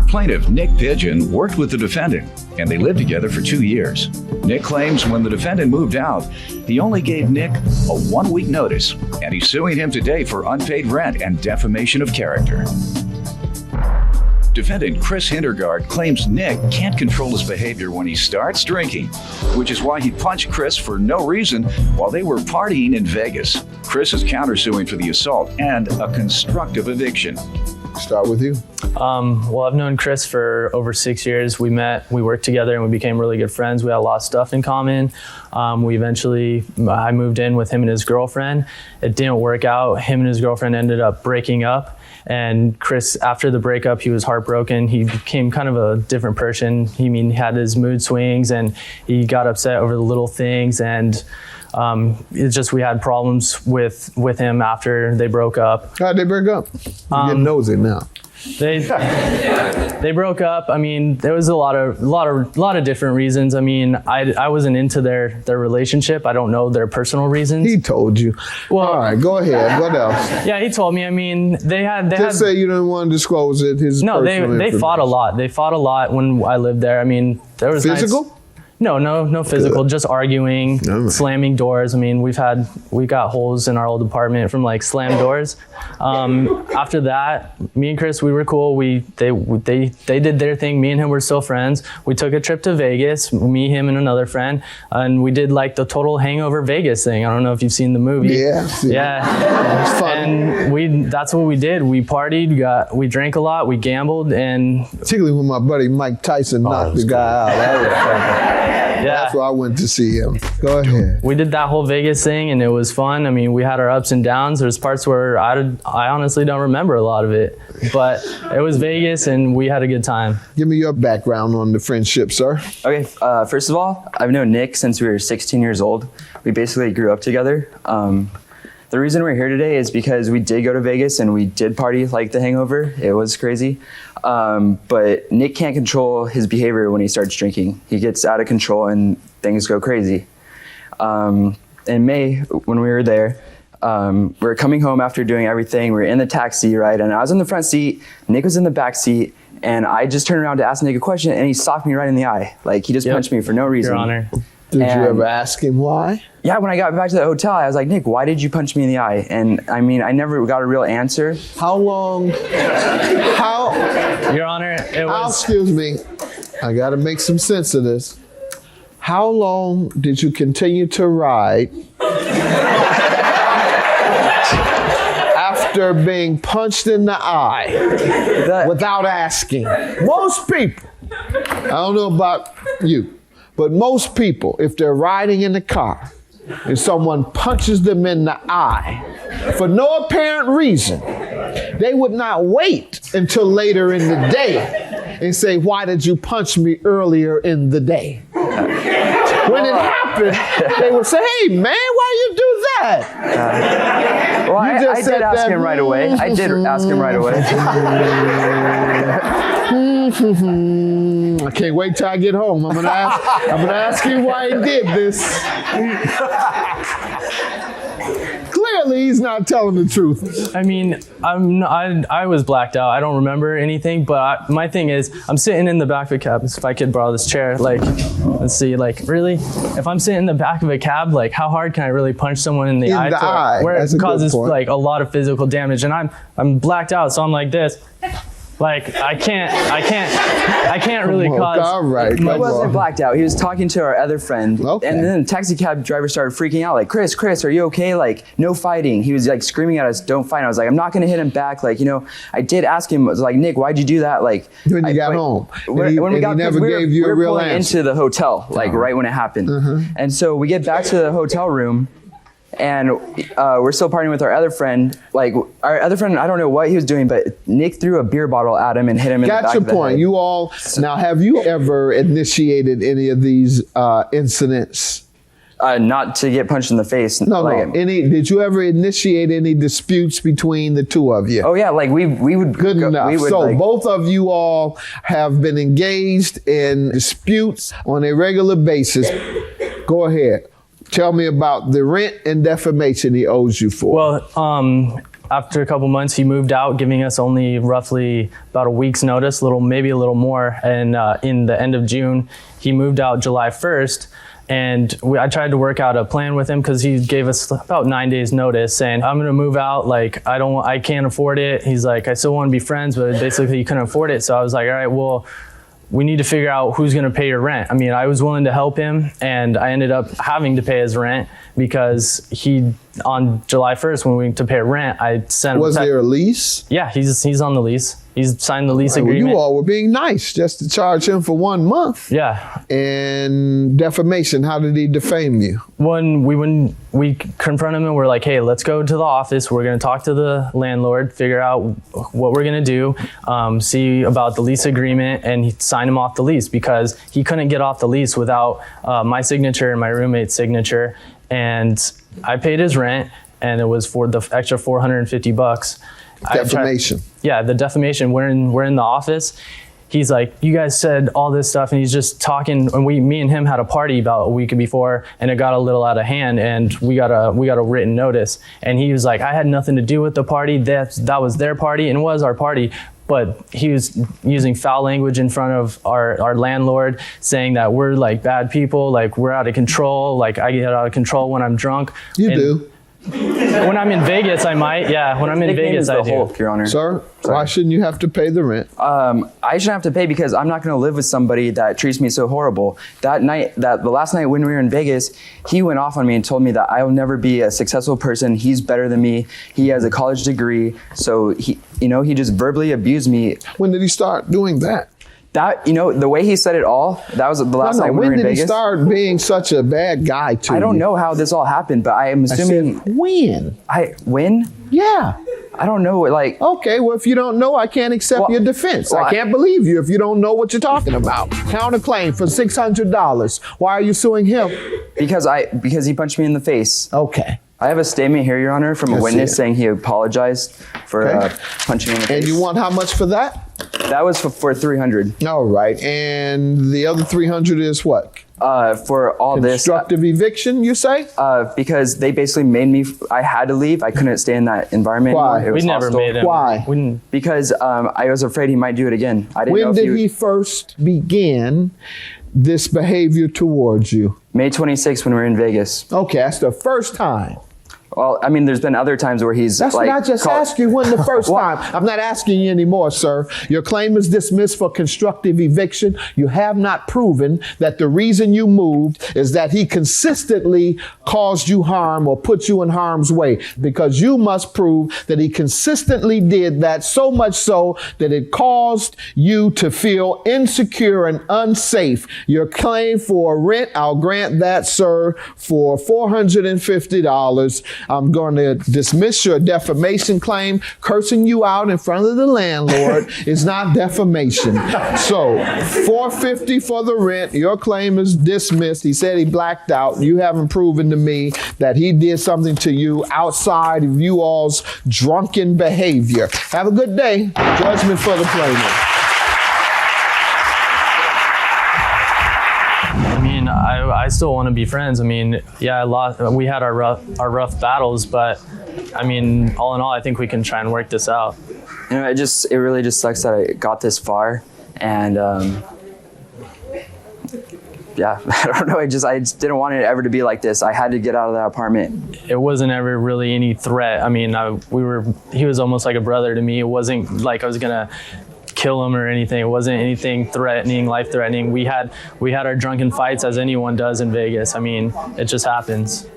Plaintiff Nick Pigeon worked with the defendant, and they lived together for 2 years. Nick claims when the defendant moved out, he only gave Nick a 1-week notice, and he's suing him today for unpaid rent and defamation of character. Defendant Chris Hindergaard claims Nick can't control his behavior when he starts drinking, which is why he punched Chris for no reason while they were partying in Vegas. Chris is countersuing for the assault and a constructive eviction. Start with you. Well, I've known Chris for over 6 years. We met, we worked together, and we became really good friends. We had a lot of stuff in common. I moved in with him and his girlfriend. It didn't work out. Him and his girlfriend ended up breaking up. And Chris, after the breakup, he was heartbroken. He became kind of a different person. He had his mood swings, and he got upset over the little things. And it's just, we had problems with him after they broke up. How'd they break up? I'm getting nosy now. They broke up. I mean, there was a lot of different reasons. I mean, I wasn't into their relationship. I don't know their personal reasons. He told you. Well, all right, go ahead. What else? Yeah, he told me. I mean, they had. Just say you don't want to disclose it. No, they fought a lot. They fought a lot when I lived there. I mean, there was physical. No physical, just arguing, right. Slamming doors. I mean, we got holes in our old apartment from like slammed doors. After that, me and Chris, we were cool. They did their thing. Me and him were still friends. We took a trip to Vegas, me, him, and another friend, and we did like the total hangover Vegas thing. I don't know if you've seen the movie. Yeah. It's fun. And that's what we did. We partied, we drank a lot, we gambled, and particularly when my buddy Mike Tyson knocked the guy out. That was fun. Yeah. That's why I went to see him. Go ahead. We did that whole Vegas thing, and it was fun. I mean, we had our ups and downs. There's parts where I honestly don't remember a lot of it, but it was Vegas, and we had a good time. Give me your background on the friendship, sir. Okay, first of all, I've known Nick since we were 16 years old. We basically grew up together. The reason we're here today is because we did go to Vegas and we did party like the hangover. It was crazy. But Nick can't control his behavior when he starts drinking. He gets out of control and things go crazy. In May, when we were there, we were coming home after doing everything. We were in the taxi, right? And I was in the front seat, Nick was in the back seat, and I just turned around to ask Nick a question, and he socked me right in the eye. Like, he just punched me for no reason. Your Honor. Did you ever ask him why? Yeah, when I got back to the hotel, I was like, Nick, why did you punch me in the eye? And I mean, I never got a real answer. How long? Your Honor, it was... Excuse me. I got to make some sense of this. How long did you continue to ride after being punched in the eye without asking? Most people, I don't know about you, but most people, if they're riding in the car and someone punches them in the eye for no apparent reason, they would not wait until later in the day and say, why did you punch me earlier in the day? When it happened, they would say, hey, man, why you do that? Well, I did ask him right away. I did ask him right away. I can't wait till I get home. I'm gonna ask you why he did this. Clearly, he's not telling the truth. I mean, I was blacked out. I don't remember anything, but my thing is, I'm sitting in the back of a cab. If I could borrow this chair, like, let's see, like, really? If I'm sitting in the back of a cab, like, how hard can I really punch someone in the eye? Where it causes, like, a lot of physical damage, and I'm blacked out, so I'm like this. Like, I can't really cause... All right. He wasn't blacked out. He was talking to our other friend. Okay. And then the taxi cab driver started freaking out. Like, Chris, are you okay? Like, no fighting. He was like screaming at us, don't fight. I was like, I'm not going to hit him back. Like, you know, I did ask him, I was like, Nick, why'd you do that? Like, when you got home. When we got never gave you a real answer. Into the hotel, like right when it happened. And so we get back to the hotel room, and we're still partying with our other friend. Like, our other friend, I don't know what he was doing, but Nick threw a beer bottle at him and hit him in the back of the head. You all, now have you ever initiated any of these incidents? Not to get punched in the face. No. Did you ever initiate any disputes between the two of you? Oh yeah, like we would. Good enough. So both of you all have been engaged in disputes on a regular basis. Go ahead. Tell me about the rent and defamation he owes you for. Well, after a couple months, he moved out, giving us only roughly about a week's notice, maybe a little more. And in the end of June, he moved out July 1st. And I tried to work out a plan with him because he gave us about 9 days notice saying, I'm gonna move out, like I can't afford it. He's like, I still wanna be friends, but basically he couldn't afford it. So I was like, all right, well, we need to figure out who's gonna pay your rent. I mean, I was willing to help him, and I ended up having to pay his rent because on July 1st, when we went to pay rent, I sent him. Was there a lease? Yeah, he's on the lease. He's signed the lease agreement. Well, you all were being nice just to charge him for 1 month. Yeah. And defamation, how did he defame you? When we confronted him and we're like, hey, let's go to the office. We're going to talk to the landlord, figure out what we're going to do, see about the lease agreement, and he signed him off the lease because he couldn't get off the lease without my signature and my roommate's signature. And I paid his rent, and it was for the extra $450. Defamation. Yeah, the defamation. We're in the office. He's like, you guys said all this stuff, and he's just talking. And me and him had a party about a week before, and it got a little out of hand, and we got a written notice. And he was like, I had nothing to do with the party. That was their party, and it was our party. But he was using foul language in front of our landlord, saying that we're like bad people, like we're out of control, like I get out of control when I'm drunk. You do. When I'm in Vegas, I might. Yeah, when I'm in Vegas, I do. Hulk, Your Honor. Sir, why shouldn't you have to pay the rent? I shouldn't have to pay because I'm not going to live with somebody that treats me so horrible. The last night when we were in Vegas, he went off on me and told me that I will never be a successful person. He's better than me. He has a college degree. So he just verbally abused me. When did he start doing that? The way he said it all, that was the last night when we were in Vegas. When did he start being such a bad guy to you? I don't know how this all happened, but I am assuming. I said, when? When? Yeah. I don't know, like. Okay, well, if you don't know, I can't accept your defense. I can't believe you if you don't know what you're talking about. Counterclaim for $600. Why are you suing him? Because he punched me in the face. Okay. I have a statement here, Your Honor, from a witness saying he apologized for punching me in the face. And you want how much for that? That was for $300. All right. And the other $300 is what? For all this. Constructive eviction, you say? Because they basically made me, I had to leave. I couldn't stay in that environment Why? anymore. It was We never hostile. made him. Why? Because I was afraid he might do it again. I didn't know When if did he first begin this behavior towards you? May 26th when we were in Vegas. Okay, that's the first time. Well, I mean, there's been other times where he's That's like. what I just asked you. When the first time? I'm not asking you anymore, sir. Your claim is dismissed for constructive eviction. You have not proven that the reason you moved is that he consistently caused you harm or put you in harm's way, because you must prove that he consistently did that, so much so that it caused you to feel insecure and unsafe. Your claim for rent, I'll grant that, sir, for $450. I'm going to dismiss your defamation claim. Cursing you out in front of the landlord is not defamation. So $450 for the rent. Your claim is dismissed. He said he blacked out. You haven't proven to me that he did something to you outside of you all's drunken behavior. Have a good day. Judgment for the plaintiff. I still want to be friends. I mean, yeah, we had our rough battles, but I mean, all in all, I think we can try and work this out. It really just sucks that I got this far, and yeah, I don't know. I just didn't want it ever to be like this. I had to get out of that apartment. It wasn't ever really any threat. I mean, he was almost like a brother to me. It wasn't like I was gonna kill him or anything. It wasn't anything threatening, life threatening. We had our drunken fights as anyone does in Vegas. I mean, it just happens.